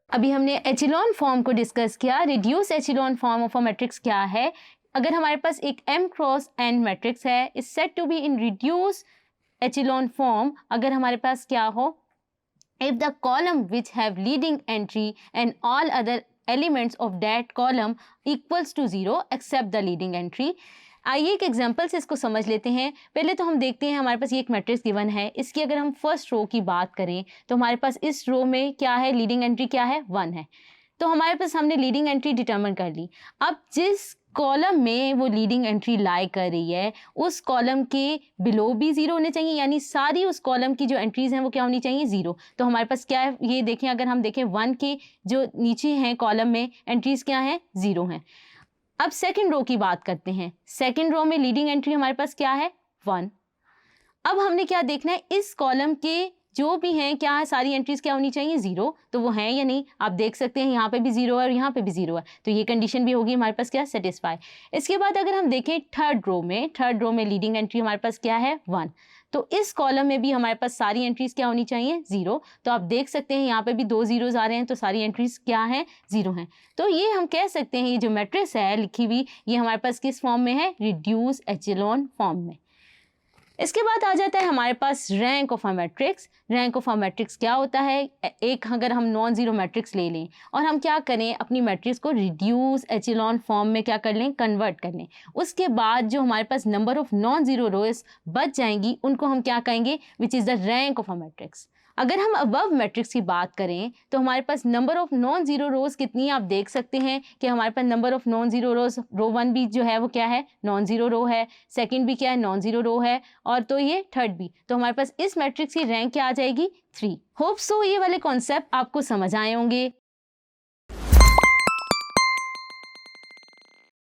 अभी हमने echelon form को डिस्कस किया। Reduce echelon form of a matrix क्या है? अगर हमारे पास एक m क्रॉस n मैट्रिक्स है, is said to be in reduce echelon form. अगर हमारे पास क्या हो, if the column which have leading entry and all other elements of that column equals to 0 except the leading entry। आइए एक example से इसको समझ लेते हैं। पहले तो हम देखते हैं, हमारे पास ये एक मैट्रिक्स गिवन है, इसकी अगर हम फर्स्ट रो की बात करें तो हमारे पास इस रो में क्या है, लीडिंग एंट्री क्या है, 1 है। तो हमारे पास हमने लीडिंग एंट्री डिटरमिन कर ली। अब जिस कॉलम में वो लीडिंग एंट्री लाई कर रही है उस कॉलम के बिलो भी 0 होने चाहिए, यानी सारी उस कॉलम की जो एंट्रीज हैं वो क्या होनी चाहिए, 0। तो हमारे पास क्या है, ये देखें, अगर हम देखें 1 के जो नीचे हैं कॉलम में एंट्रीज क्या हैं, 0 हैं। अब सेकंड रो की बात करते हैं। सेकंड रो में लीडिंग एंट्री हमारे पास क्या है, 1। अब हमने क्या देखना है, इस कॉलम के जो भी हैं क्या है, सारी एंट्रीज क्या होनी चाहिए, 0। तो वो हैं या नहीं, आप देख सकते हैं यहाँ पे भी 0 है और यहाँ पे भी 0 है, तो ये कंडीशन भी होगी हमारे पास क्या, सेटिस्फाई। इसके बाद अगर हम देखें थर्ड रो में लीडिंग एंट्री हमारे पास क्या है, 1। तो इस कॉलम में भी हमारे पास सारी एंट्रीज क्या होनी चाहिए, 0। तो आप देख सकते हैं यहाँ पे भी 2 zeros आ रहे हैं, तो सारी एंट्रीज क्या हैं, 0 हैं। तो ये हम कह सकते हैं ये जो मैट्रिक्स है लिखी हुई, ये हमारे पास किस फॉर्म में है, रिड्यूस एचेलॉन फॉर्म में। इसके बाद आ जाता है हमारे पास rank of a matrix. Rank of a matrix क्या होता है, एक अगर हम नॉन जीरो मैट्रिक्स ले लें और हम क्या करें, अपनी मैट्रिक्स को रिड्यूस एचेलॉन फॉर्म में क्या कर लें, कन्वर्ट कर लें। उसके बाद जो हमारे पास number of non zero rows बच जाएंगी उनको हम क्या कहेंगे, which is the rank of a matrix. अगर हम अबव मैट्रिक्स की बात करें तो हमारे पास number of non zero rows कितनी, आप देख सकते हैं कि हमारे पास number of non zero rows, row 1 भी जो है वो क्या है, नॉन जीरो रो है, सेकंड भी क्या है, नॉन जीरो रो है, और तो ये थर्ड भी। तो हमारे पास इस मैट्रिक्स की रैंक क्या आ जाएगी, 3। होप सो ये वाले कॉन्सेप्ट आपको समझ आए होंगे।